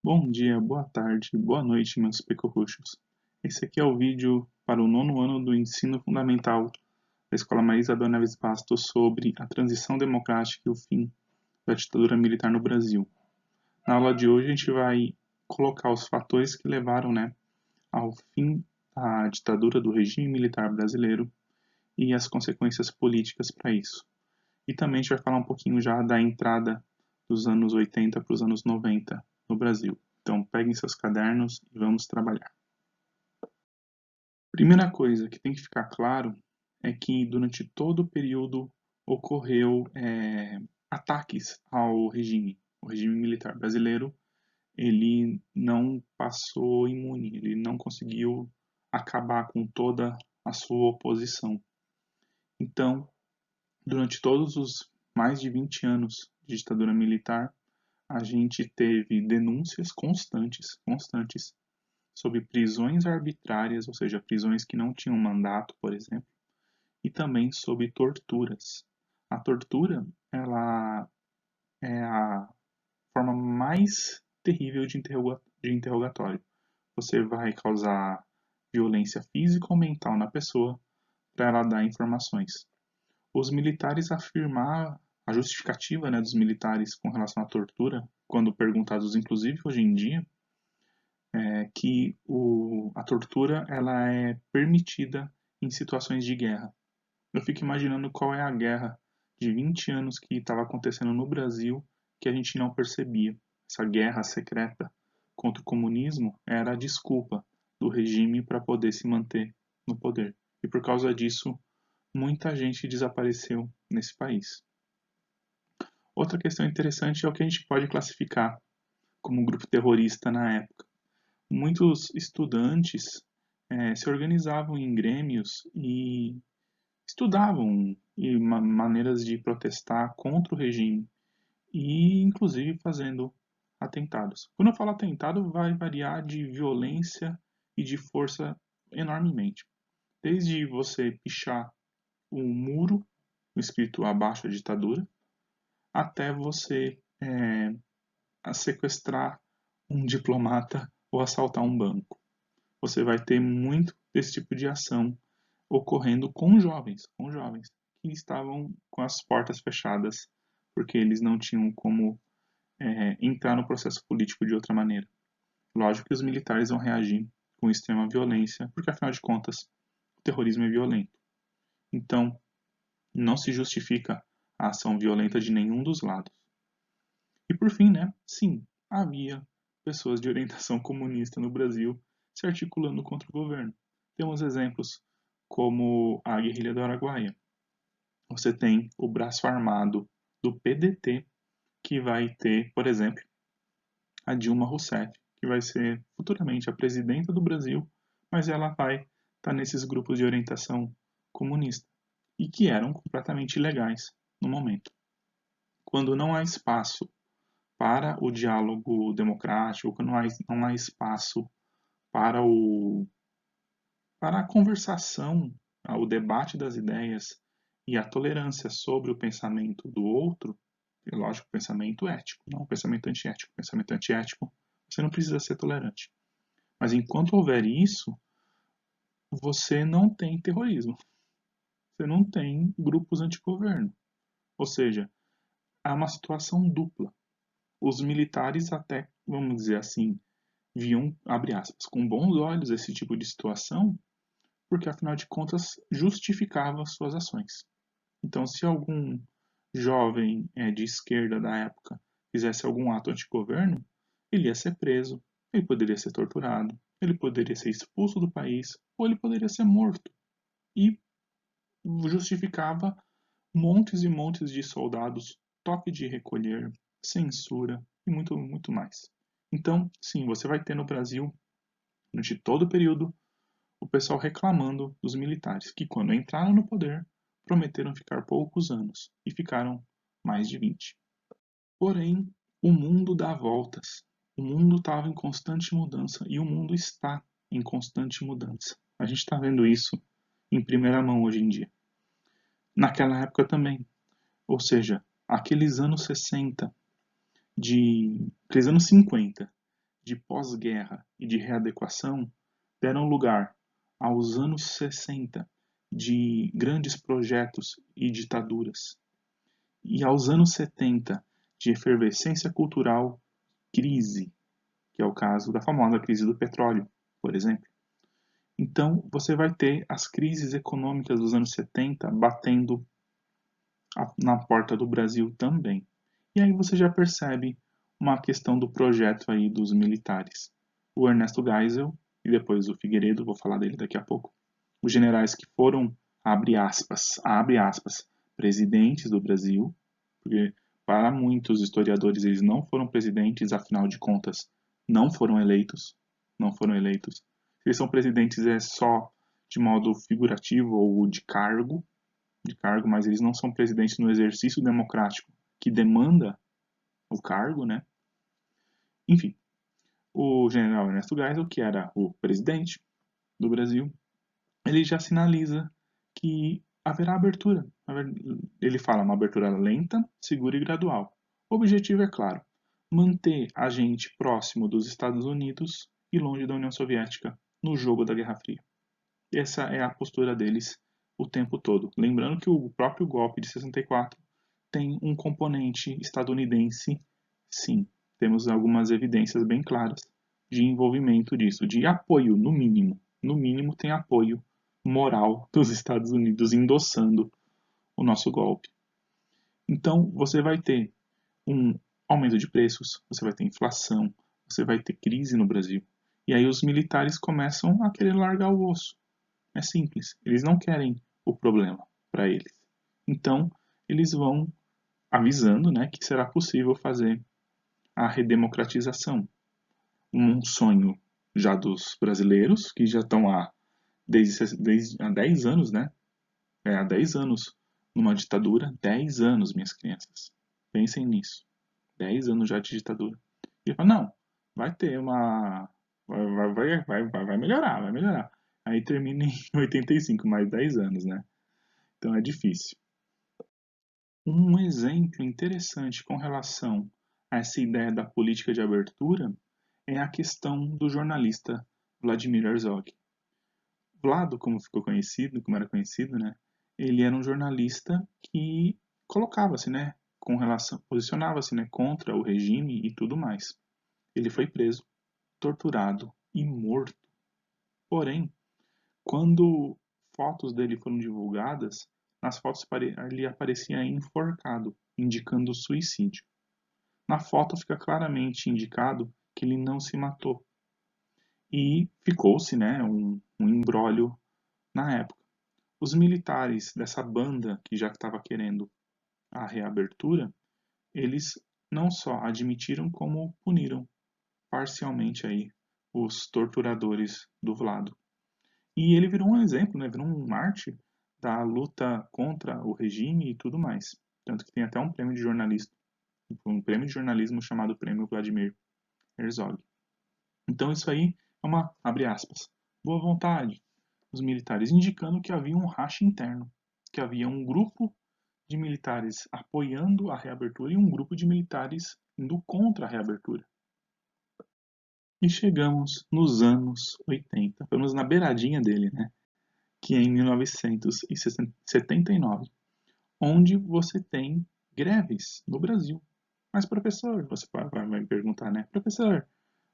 Bom dia, boa tarde, boa noite, meus pecorruchos. Esse aqui é o vídeo para o nono ano do ensino fundamental da Escola Maria Isabel Neves Bastos sobre a transição democrática e o fim da ditadura militar no Brasil. Na aula de hoje a gente vai colocar os fatores que levaram, ao fim da ditadura do regime militar brasileiro e as consequências políticas para isso. E também a gente vai falar um pouquinho já da entrada dos anos 80 para os anos 90 no Brasil. Então, peguem seus cadernos e vamos trabalhar. Primeira coisa que tem que ficar claro é que durante todo o período ocorreu ataques ao regime. O regime militar brasileiro ele não passou imune, ele não conseguiu acabar com toda a sua oposição. Então, durante todos os mais de 20 anos de ditadura militar, a gente teve denúncias constantes sobre prisões arbitrárias, ou seja, prisões que não tinham mandato, por exemplo, e também sobre torturas. A tortura, ela é a forma mais terrível de interrogatório. Você vai causar violência física ou mental na pessoa para ela dar informações. Os militares afirmaram a justificativa, dos militares com relação à tortura, quando perguntados, inclusive hoje em dia, que a tortura ela é permitida em situações de guerra. Eu fico imaginando qual é a guerra de 20 anos que estava acontecendo no Brasil que a gente não percebia. Essa guerra secreta contra o comunismo era a desculpa do regime para poder se manter no poder. E por causa disso, muita gente desapareceu nesse país. Outra questão interessante é o que a gente pode classificar como grupo terrorista na época. Muitos estudantes se organizavam em grêmios e estudavam maneiras de protestar contra o regime e, inclusive, fazendo atentados. Quando eu falo atentado, vai variar de violência e de força enormemente. Desde você pichar um muro escrito abaixo a ditadura, até você sequestrar um diplomata ou assaltar um banco. Você vai ter muito desse tipo de ação ocorrendo com jovens que estavam com as portas fechadas porque eles não tinham como entrar no processo político de outra maneira. Lógico que os militares vão reagir com extrema violência, porque afinal de contas o terrorismo é violento. Então, não se justifica a ação violenta de nenhum dos lados. E por fim, sim, havia pessoas de orientação comunista no Brasil se articulando contra o governo. Temos exemplos como a guerrilha do Araguaia. Você tem o braço armado do PDT, que vai ter, por exemplo, a Dilma Rousseff, que vai ser futuramente a presidenta do Brasil, mas ela vai estar nesses grupos de orientação comunista e que eram completamente ilegais no momento. Quando não há espaço para o diálogo democrático, quando não há espaço para, para a conversação, o debate das ideias e a tolerância sobre o pensamento do outro, é lógico, pensamento ético, não pensamento antiético. Pensamento antiético, você não precisa ser tolerante. Mas enquanto houver isso, você não tem terrorismo. Você não tem grupos antigoverno. Ou seja, há uma situação dupla. Os militares até, vamos dizer assim, viam, abre aspas, com bons olhos esse tipo de situação, porque afinal de contas justificava suas ações. Então, se algum jovem de esquerda da época fizesse algum ato antigoverno, ele ia ser preso, ele poderia ser torturado, ele poderia ser expulso do país, ou ele poderia ser morto. E justificava montes e montes de soldados, toque de recolher, censura e muito, muito mais. Então, sim, você vai ter no Brasil, durante todo o período, o pessoal reclamando dos militares, que quando entraram no poder, prometeram ficar poucos anos, e ficaram mais de 20. Porém, o mundo dá voltas. O mundo estava em constante mudança, e o mundo está em constante mudança. A gente está vendo isso em primeira mão hoje em dia. Naquela época também. Ou seja, aqueles anos 60, aqueles anos 50, de pós-guerra e de readequação deram lugar aos anos 60 de grandes projetos e ditaduras, e aos anos 70 de efervescência cultural, crise, que é o caso da famosa crise do petróleo, por exemplo. Então, você vai ter as crises econômicas dos anos 70 batendo na porta do Brasil também. E aí você já percebe uma questão do projeto aí dos militares. O Ernesto Geisel e depois o Figueiredo, vou falar dele daqui a pouco. Os generais que foram, abre aspas, presidentes do Brasil, porque para muitos historiadores eles não foram presidentes, afinal de contas, não foram eleitos, não foram eleitos. Se eles são presidentes é só de modo figurativo ou de cargo, mas eles não são presidentes no exercício democrático que demanda o cargo, né? Enfim, o general Ernesto Geisel, que era o presidente do Brasil, ele já sinaliza que haverá abertura. Ele fala uma abertura lenta, segura e gradual. O objetivo é claro, manter a gente próximo dos Estados Unidos e longe da União Soviética no jogo da Guerra Fria. Essa é a postura deles o tempo todo. Lembrando que o próprio golpe de 64 tem um componente estadunidense, sim. Temos algumas evidências bem claras de envolvimento disso, de apoio, no mínimo. No mínimo, tem apoio moral dos Estados Unidos endossando o nosso golpe. Então, você vai ter um aumento de preços, você vai ter inflação, você vai ter crise no Brasil. E aí os militares começam a querer largar o osso. É simples, eles não querem o problema para eles. Então, eles vão avisando, né, que será possível fazer a redemocratização. Um sonho já dos brasileiros, que já estão desde há 10 anos, né? Há 10 anos numa ditadura. 10 anos, minhas crianças. Pensem nisso. 10 anos já de ditadura. E ele fala, não, vai ter uma... Vai melhorar, vai melhorar. Aí termina em 85, mais 10 anos, né? Então é difícil. Um exemplo interessante com relação a essa ideia da política de abertura é a questão do jornalista Vladimir Herzog. Vlado, como ficou conhecido, como era conhecido, né? Ele era um jornalista que colocava-se, né, com relação, posicionava-se, né, contra o regime e tudo mais. Ele foi preso, torturado e morto. Porém, quando fotos dele foram divulgadas, nas fotos ele aparecia enforcado, indicando suicídio. Na foto fica claramente indicado que ele não se matou. E ficou-se, né, um imbróglio na época. Os militares dessa banda que já estava querendo a reabertura, eles não só admitiram como puniram parcialmente aí os torturadores do Vlado. E ele virou um exemplo, né? Virou um mártir da luta contra o regime e tudo mais. Tanto que tem até um prêmio de jornalista, um prêmio de jornalismo chamado Prêmio Vladimir Herzog. Então isso aí é uma, abre aspas, boa vontade dos militares, indicando que havia um racha interno, que havia um grupo de militares apoiando a reabertura e um grupo de militares indo contra a reabertura. E chegamos nos anos 80, estamos na beiradinha dele, né? Que é em 1979, onde você tem greves no Brasil. Mas, professor, você vai me perguntar, né? Professor,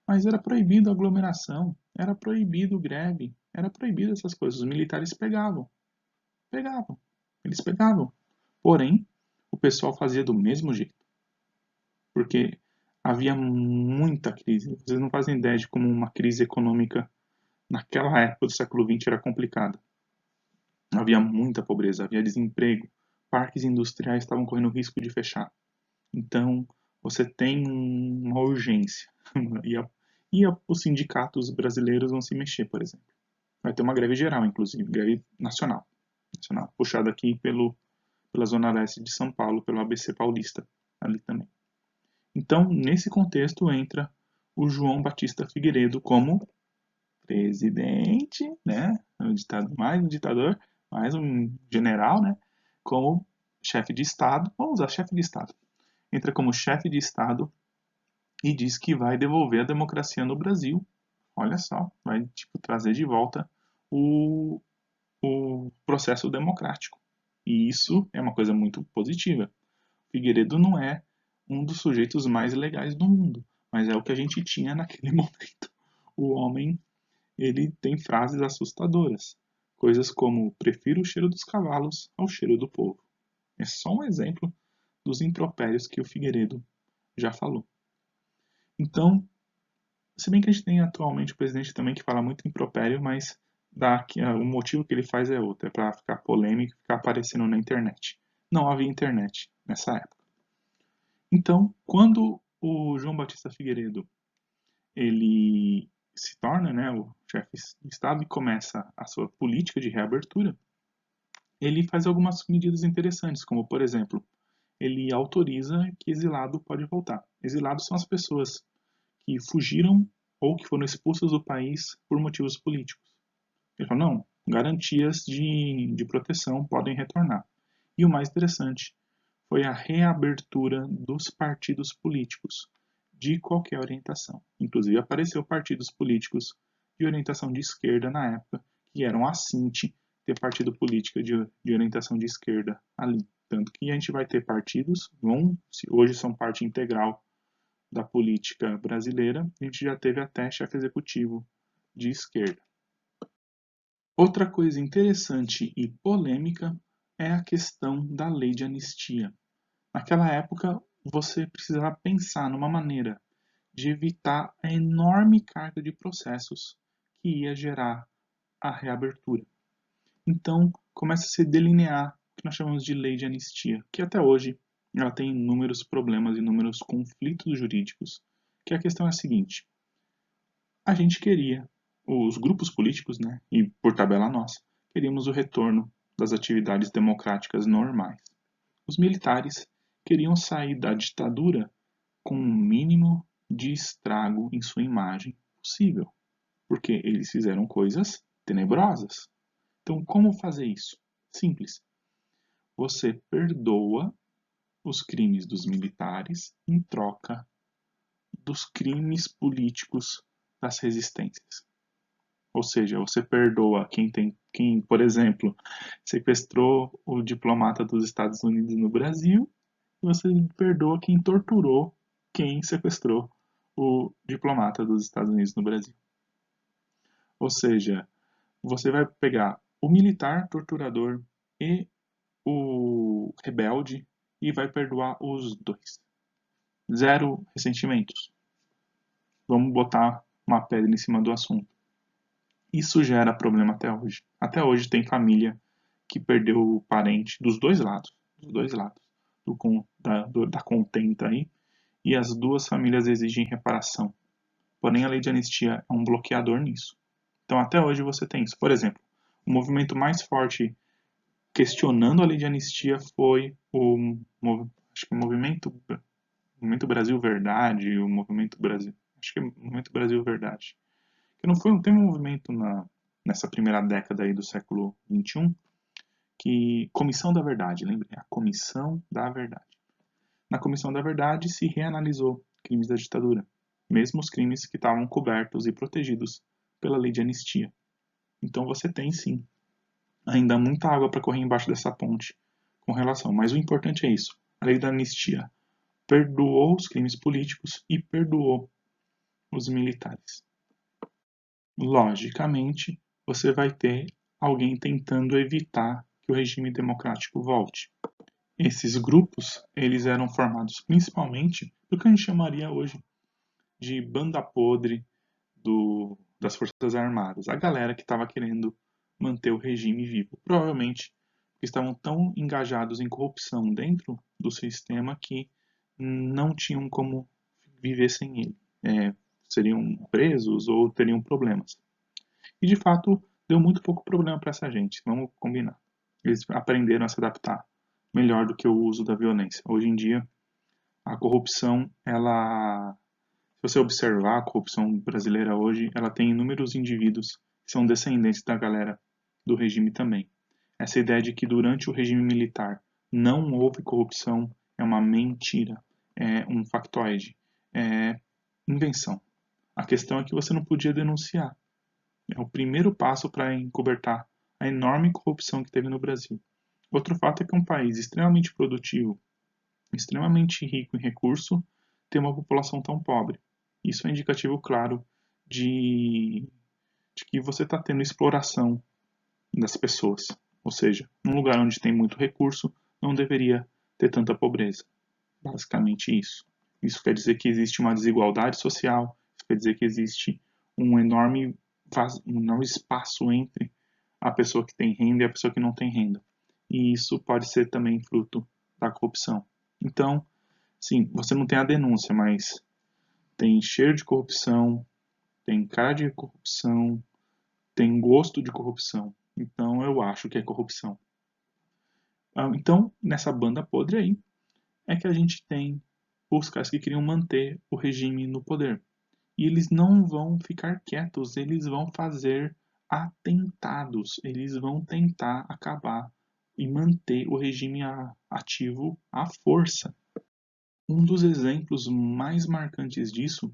mas era proibido aglomeração, era proibido greve, era proibido essas coisas. Os militares pegavam, eles pegavam. Porém, o pessoal fazia do mesmo jeito, porque havia muita crise. Vocês não fazem ideia de como uma crise econômica naquela época do século XX era complicada. Havia muita pobreza, havia desemprego, parques industriais estavam correndo risco de fechar. Então, você tem uma urgência. Os sindicatos brasileiros vão se mexer, por exemplo. Vai ter uma greve geral, inclusive, greve nacional, puxada aqui pela Zona Leste de São Paulo, pelo ABC Paulista, ali também. Então, nesse contexto, entra o João Batista Figueiredo como presidente, né? Mais um ditador, mais um general, né? Como chefe de Estado. Vamos usar chefe de Estado. Entra como chefe de Estado e diz que vai devolver a democracia no Brasil. Olha só, vai trazer de volta o, o processo democrático. E isso é uma coisa muito positiva. Figueiredo não é um dos sujeitos mais legais do mundo, mas é o que a gente tinha naquele momento. O homem, ele tem frases assustadoras, coisas como prefiro o cheiro dos cavalos ao cheiro do povo. É só um exemplo dos impropérios que o Figueiredo já falou. Então, se bem que a gente tem atualmente o presidente também que fala muito impropério, mas o motivo que ele faz é outro, é para ficar polêmico e ficar aparecendo na internet. Não havia internet nessa época. Então, quando o João Batista Figueiredo ele se torna, né, o chefe de Estado e começa a sua política de reabertura, ele faz algumas medidas interessantes, como, por exemplo, ele autoriza que exilado pode voltar. Exilados são as pessoas que fugiram ou que foram expulsas do país por motivos políticos. Ele falou, não, garantias de proteção podem retornar. E o mais interessante foi a reabertura dos partidos políticos de qualquer orientação. Inclusive apareceu partidos políticos de orientação de esquerda na época, que eram a Cinti ter partido político de orientação de esquerda ali. Tanto que a gente vai ter partidos, hoje são parte integral da política brasileira, a gente já teve até chefe executivo de esquerda. Outra coisa interessante e polêmica é a questão da lei de anistia. Naquela época, você precisava pensar numa maneira de evitar a enorme carga de processos que ia gerar a reabertura. Então, começa a se delinear o que nós chamamos de lei de anistia, que até hoje ela tem inúmeros problemas, inúmeros conflitos jurídicos, que a questão é a seguinte: a gente queria, os grupos políticos, né, e por tabela nossa, queríamos o retorno das atividades democráticas normais. Os militares queriam sair da ditadura com o mínimo de estrago em sua imagem possível, porque eles fizeram coisas tenebrosas. Então, como fazer isso? Simples. Você perdoa os crimes dos militares em troca dos crimes políticos das resistências. Ou seja, você perdoa quem, por exemplo, sequestrou o diplomata dos Estados Unidos no Brasil, e você perdoa quem torturou quem sequestrou o diplomata dos Estados Unidos no Brasil. Ou seja, você vai pegar o militar torturador e o rebelde e vai perdoar os dois. Zero ressentimentos. Vamos botar uma pedra em cima do assunto. Isso gera problema até hoje. Até hoje tem família que perdeu o parente dos dois lados, da contenta aí, e as duas famílias exigem reparação. Porém, a lei de anistia é um bloqueador nisso. Então, até hoje você tem isso. Por exemplo, o movimento mais forte questionando a lei de anistia foi acho que o movimento Brasil Verdade, o movimento Brasil, acho que é o movimento Brasil Verdade, que não foi tem um movimento nessa primeira década aí do século XXI, que Comissão da Verdade, lembrei, a Comissão da Verdade. Na Comissão da Verdade se reanalisou crimes da ditadura, mesmo os crimes que estavam cobertos e protegidos pela lei de anistia. Então você tem sim ainda muita água para correr embaixo dessa ponte com relação, mas o importante é isso. A lei da anistia perdoou os crimes políticos e perdoou os militares. Logicamente, você vai ter alguém tentando evitar que o regime democrático volte. Esses grupos, eles eram formados principalmente do que a gente chamaria hoje de banda podre das Forças Armadas. A galera que estava querendo manter o regime vivo. Provavelmente porque estavam tão engajados em corrupção dentro do sistema que não tinham como viver sem ele. Seriam presos ou teriam problemas. E de fato, deu muito pouco problema para essa gente, vamos combinar. Eles aprenderam a se adaptar melhor do que o uso da violência. Hoje em dia, a corrupção, se você observar a corrupção brasileira hoje, ela tem inúmeros indivíduos que são descendentes da galera do regime também. Essa ideia de que durante o regime militar não houve corrupção é uma mentira, é um factoide. invenção. A questão é que você não podia denunciar. É o primeiro passo para encobertar a enorme corrupção que teve no Brasil. Outro fato é que um país extremamente produtivo, extremamente rico em recurso, tem uma população tão pobre. Isso é indicativo claro de, de que você está tendo exploração das pessoas. Ou seja, num lugar onde tem muito recurso, não deveria ter tanta pobreza. Basicamente isso. Isso quer dizer que existe uma desigualdade social, isso quer dizer que existe um enorme espaço entre a pessoa que tem renda e a pessoa que não tem renda. E isso pode ser também fruto da corrupção. Então, sim, você não tem a denúncia, mas tem cheiro de corrupção, tem cara de corrupção, tem gosto de corrupção. Então, eu acho que é corrupção. Então, nessa banda podre aí, é que a gente tem os caras que queriam manter o regime no poder. E eles não vão ficar quietos, eles vão fazer atentados, eles vão tentar acabar e manter o regime ativo à força. Um dos exemplos mais marcantes disso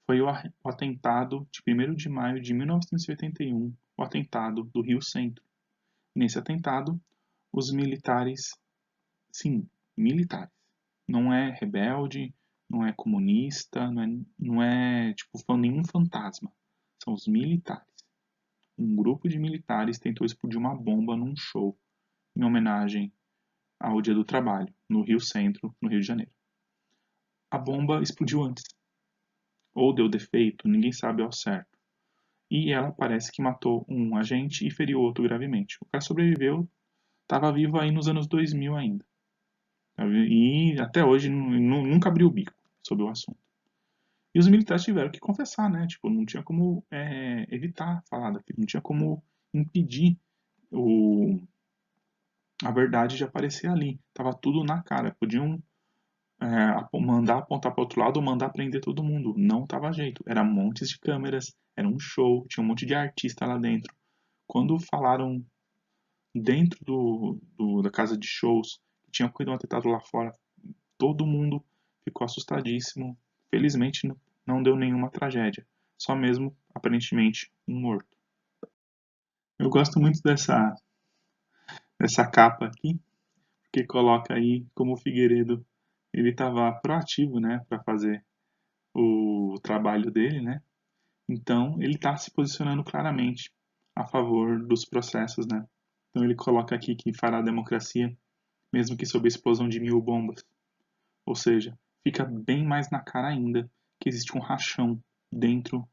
foi o atentado de 1º de maio de 1981, o atentado do Rio Centro. Nesse atentado, os militares, sim, militares, não é rebelde, não é comunista, não é tipo nenhum fantasma. São os militares. Um grupo de militares tentou explodir uma bomba num show em homenagem ao Dia do Trabalho, no Rio Centro, no Rio de Janeiro. A bomba explodiu antes, ou deu defeito, ninguém sabe ao certo. E ela parece que matou um agente e feriu outro gravemente. O cara sobreviveu, estava vivo aí nos anos 2000 ainda. E até hoje nunca abriu o bico sobre o assunto. E os militares tiveram que confessar, né? Tipo, não tinha como evitar falar daquilo, não tinha como impedir o, a verdade de aparecer ali. Tava tudo na cara. Podiam mandar apontar para outro lado ou mandar prender todo mundo. Não tava jeito. Era montes de câmeras, era um show, tinha um monte de artista lá dentro. Quando falaram dentro da casa de shows que tinha ocorrido um atentado lá fora, todo mundo ficou assustadíssimo. Felizmente não deu nenhuma tragédia. Só mesmo, aparentemente, um morto. Eu gosto muito dessa capa aqui, que coloca aí como o Figueiredo ele estava proativo, né, para fazer o trabalho dele, né? Então ele está se posicionando claramente a favor dos processos, né? Então ele coloca aqui que fará a democracia, mesmo que sob a explosão de 1000 bombas. Ou seja, fica bem mais na cara ainda que existe um rachão dentro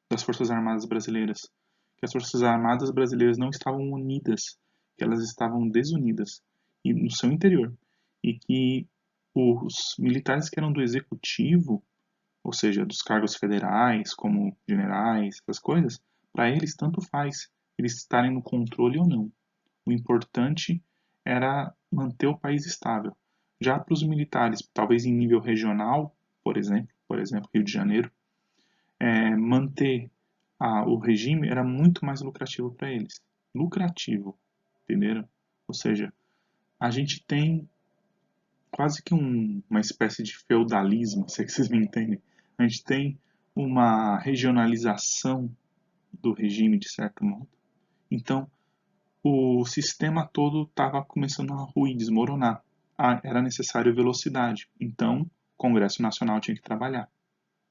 das Forças Armadas brasileiras. Que as Forças Armadas brasileiras não estavam unidas, que elas estavam desunidas e no seu interior. E que os militares que eram do executivo, ou seja, dos cargos federais, como generais, essas coisas, para eles tanto faz eles estarem no controle ou não. O importante era manter o país estável. Já para os militares, talvez em nível regional, por exemplo, Rio de Janeiro, manter o regime era muito mais lucrativo para eles. Lucrativo, entenderam? Ou seja, a gente tem quase que uma espécie de feudalismo, se é que vocês me entendem. A gente tem uma regionalização do regime, de certo modo. Então, o sistema todo estava começando a ruir, desmoronar. Era necessário velocidade. Então, o Congresso Nacional tinha que trabalhar.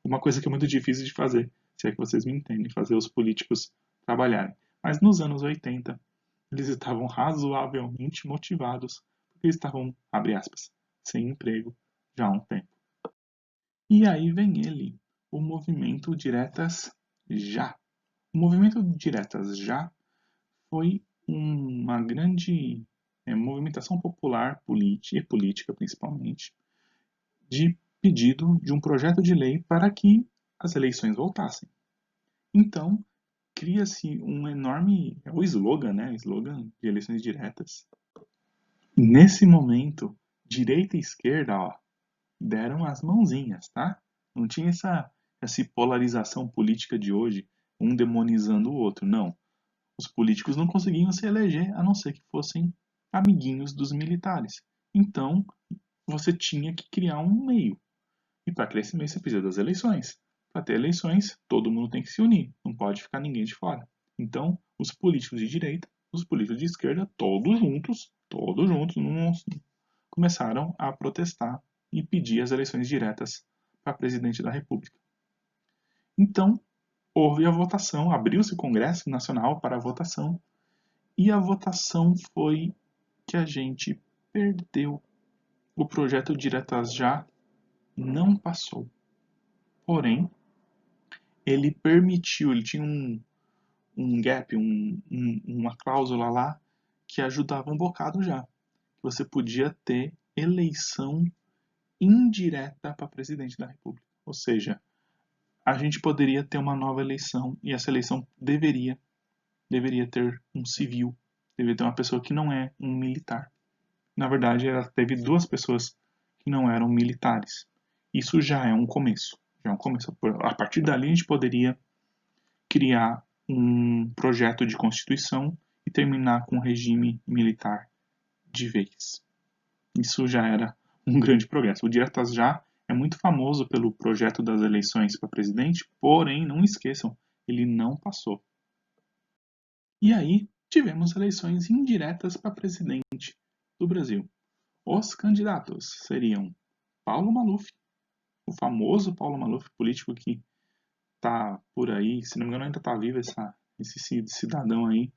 Uma coisa que é muito difícil de fazer, se é que vocês me entendem, fazer os políticos trabalharem. Mas nos anos 80, eles estavam razoavelmente motivados, porque eles estavam, abre aspas, sem emprego já há um tempo. E aí vem ele, o movimento Diretas Já. O movimento Diretas Já foi uma grande movimentação popular e política principalmente, de pedido de um projeto de lei para que as eleições voltassem. Então, cria-se um enorme, o slogan, né? Slogan de eleições diretas. Nesse momento, direita e esquerda, ó, deram as mãozinhas, tá? Não tinha essa polarização política de hoje, um demonizando o outro, não. Os políticos não conseguiam se eleger a não ser que fossem amiguinhos dos militares. Então, você tinha que criar um meio. E para crescimento você precisa das eleições. Para ter eleições, todo mundo tem que se unir, não pode ficar ninguém de fora. Então, os políticos de direita, os políticos de esquerda, todos juntos, começaram a protestar e pedir as eleições diretas para presidente da República. Então, houve a votação, abriu-se o Congresso Nacional para a votação, e a votação foi que a gente perdeu. O projeto Diretas Já não passou. Porém, ele permitiu, ele tinha um gap, uma cláusula lá que ajudava um bocado já. Você podia ter eleição indireta para presidente da República. Ou seja, a gente poderia ter uma nova eleição e essa eleição deveria ter um civil, deveria ter uma pessoa que não é um militar. Na verdade, ela teve duas pessoas que não eram militares. Isso já é um começo. Já é um começo. A partir dali, a gente poderia criar um projeto de constituição e terminar com o regime militar de vez. Isso já era um grande progresso. O Diretas Já é muito famoso pelo projeto das eleições para presidente, porém, não esqueçam, ele não passou. E aí, tivemos eleições indiretas para presidente do Brasil. Os candidatos seriam Paulo Maluf, o famoso Paulo Maluf, político que está por aí, se não me engano ainda está vivo esse cidadão aí,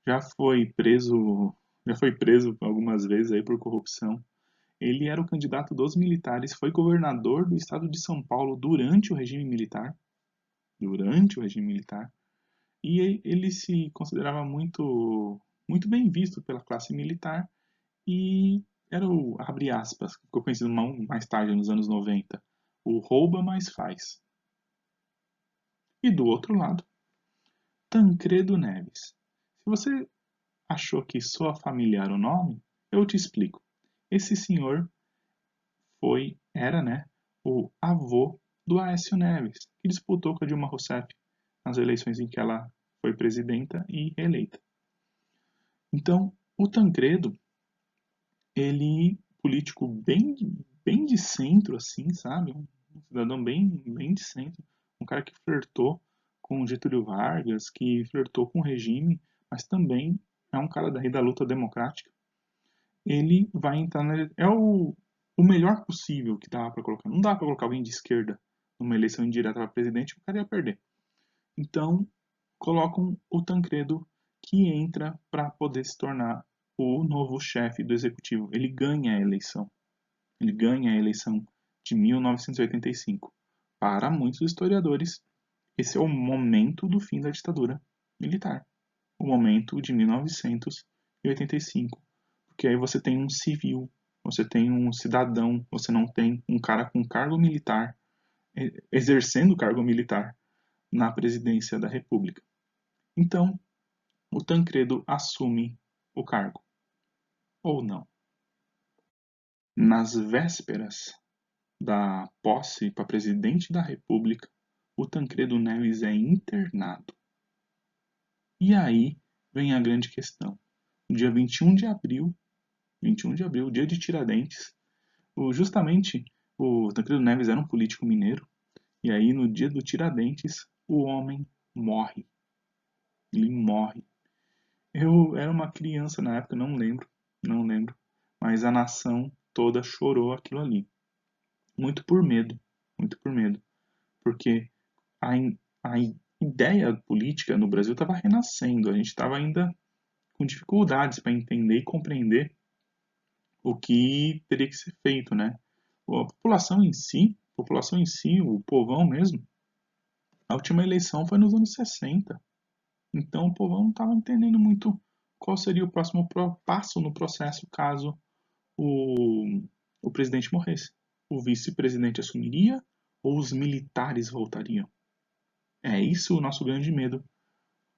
já foi preso algumas vezes aí por corrupção. Ele era o candidato dos militares, foi governador do estado de São Paulo durante o regime militar, e ele se considerava muito bem visto pela classe militar e era o, abre aspas, que ficou conhecido mais tarde, nos anos 90, o rouba mais faz. E do outro lado, Tancredo Neves. Se você achou que soa familiar o nome, eu te explico. Esse senhor era, né, o avô do Aécio Neves, que disputou com a Dilma Rousseff nas eleições em que ela foi presidenta e reeleita. Então, o Tancredo, ele político bem de centro assim, sabe? Um cidadão bem de centro, um cara que flertou com Getúlio Vargas, que flertou com o regime, mas também é um cara da luta democrática. Ele vai entrar é o melhor possível que dá para colocar. Não dá para colocar alguém de esquerda numa eleição indireta para presidente, o cara ia perder. Então, colocam o Tancredo que entra para poder se tornar o novo chefe do executivo. Ele ganha a eleição. Ele ganha a eleição de 1985. Para muitos historiadores, esse é o momento do fim da ditadura militar. O momento de 1985. Porque aí você tem um civil, você tem um cidadão, você não tem um cara com cargo militar, exercendo o cargo militar na presidência da República. Então, o Tancredo assume o cargo. Ou não. Nas vésperas da posse para presidente da República, o Tancredo Neves é internado. E aí vem a grande questão. No dia 21 de abril, dia de Tiradentes, justamente o Tancredo Neves era um político mineiro, e aí no dia do Tiradentes, o homem morre. Ele morre. Eu era uma criança na época, não lembro, mas a nação toda chorou aquilo ali. Muito por medo, muito por medo, porque a, a ideia política no Brasil estava renascendo, a gente estava ainda com dificuldades para entender e compreender o que teria que ser feito, né? A população em si, o povão mesmo, a última eleição foi nos anos 60. Então o povão não estava entendendo muito qual seria o próximo passo no processo caso o, o presidente morresse. O vice-presidente assumiria ou os militares voltariam? É isso o nosso grande medo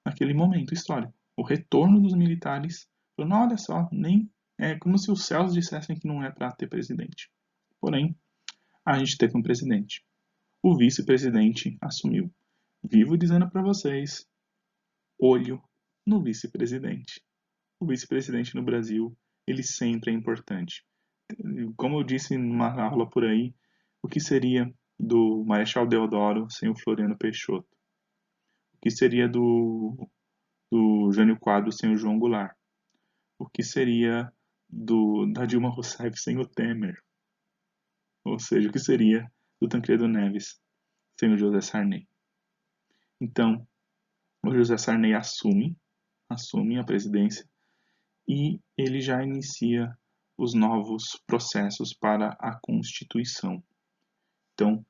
naquele momento histórico. O retorno dos militares, falando, olha só, nem é como se os céus dissessem que não é para ter presidente. Porém, a gente teve um presidente. O vice-presidente assumiu. Vivo dizendo para vocês, olho no vice-presidente. O vice-presidente no Brasil, ele sempre é importante. Como eu disse numa aula por aí, O que seria do Marechal Deodoro sem o Floriano Peixoto? O que seria do Jânio Quadros sem o João Goulart? O que seria da Dilma Rousseff sem o Temer? Ou seja, o que seria do Tancredo Neves sem o José Sarney? Então, o José Sarney assume a presidência e ele já inicia os novos processos para a Constituição. Então,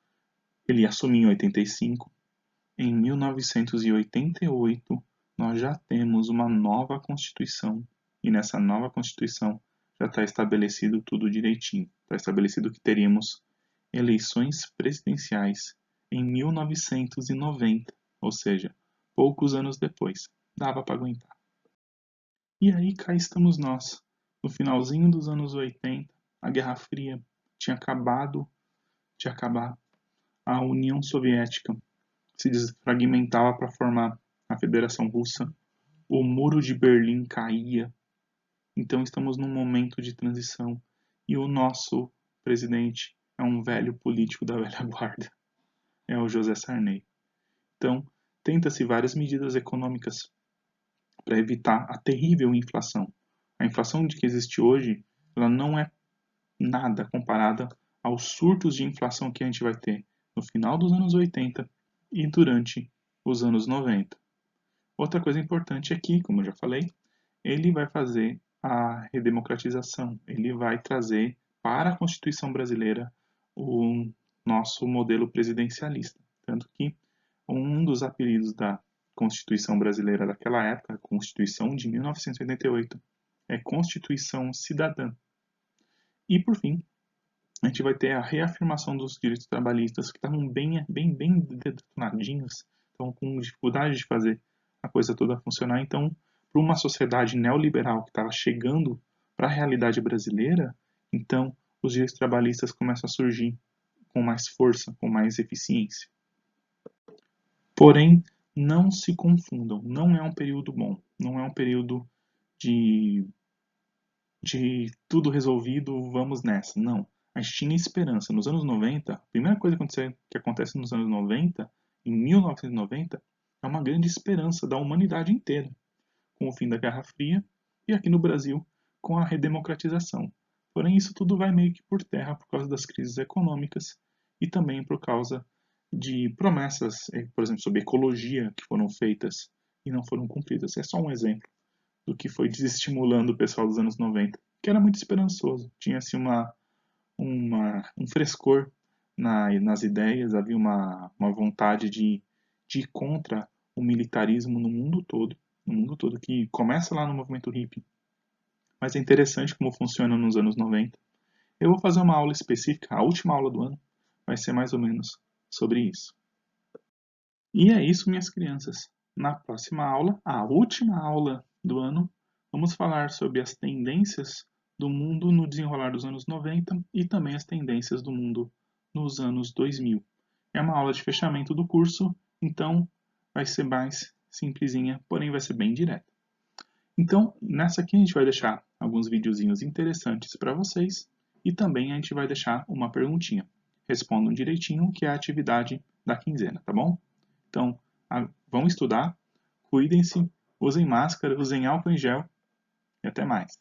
ele assumiu em 85. Em 1988, nós já temos uma nova Constituição e nessa nova Constituição já está estabelecido tudo direitinho. Está estabelecido que teríamos eleições presidenciais em 1990, ou seja, poucos anos depois. Dava para aguentar. E aí cá estamos nós, no finalzinho dos anos 80, a Guerra Fria tinha acabado de acabar, a União Soviética se desfragmentava para formar a Federação Russa, o Muro de Berlim caía, então estamos num momento de transição e o nosso presidente é um velho político da velha guarda, é o José Sarney. Então, tenta-se várias medidas econômicas para evitar a terrível inflação. A inflação que existe hoje, ela não é nada comparada aos surtos de inflação que a gente vai ter no final dos anos 80 e durante os anos 90. Outra coisa importante aqui, como eu já falei, ele vai fazer a redemocratização, ele vai trazer para a Constituição brasileira o nosso modelo presidencialista. Tanto que um dos apelidos da Constituição brasileira daquela época, a Constituição de 1988, é Constituição Cidadã. E, por fim, a gente vai ter a reafirmação dos direitos trabalhistas, que estavam bem detonadinhos, estão com dificuldade de fazer a coisa toda funcionar. Então, para uma sociedade neoliberal que estava chegando para a realidade brasileira, então os direitos trabalhistas começam a surgir com mais força, com mais eficiência. Porém, não se confundam, não é um período bom, não é um período de tudo resolvido, vamos nessa. Não. A gente tinha esperança. Nos anos 90, a primeira coisa que acontece nos anos 90, em 1990, é uma grande esperança da humanidade inteira, com o fim da Guerra Fria e aqui no Brasil, com a redemocratização. Porém, isso tudo vai meio que por terra por causa das crises econômicas e também por causa de promessas, por exemplo, sobre ecologia que foram feitas e não foram cumpridas. É só um exemplo do que foi desestimulando o pessoal dos anos 90, que era muito esperançoso. Tinha assim um frescor nas ideias, havia uma vontade de ir contra o militarismo no mundo todo, que começa lá no movimento hippie. Mas é interessante como funciona nos anos 90. Eu vou fazer uma aula específica, a última aula do ano, vai ser mais ou menos sobre isso. E é isso, minhas crianças. Na próxima aula, a última aula do ano, vamos falar sobre as tendências do mundo no desenrolar dos anos 90 e também as tendências do mundo nos anos 2000. É uma aula de fechamento do curso, então vai ser mais simplesinha, porém vai ser bem direta. Então, nessa aqui a gente vai deixar alguns videozinhos interessantes para vocês e também a gente vai deixar uma perguntinha. Respondam direitinho, que é a atividade da quinzena, tá bom? Então, vão estudar, cuidem-se, usem máscara, usem álcool em gel e até mais.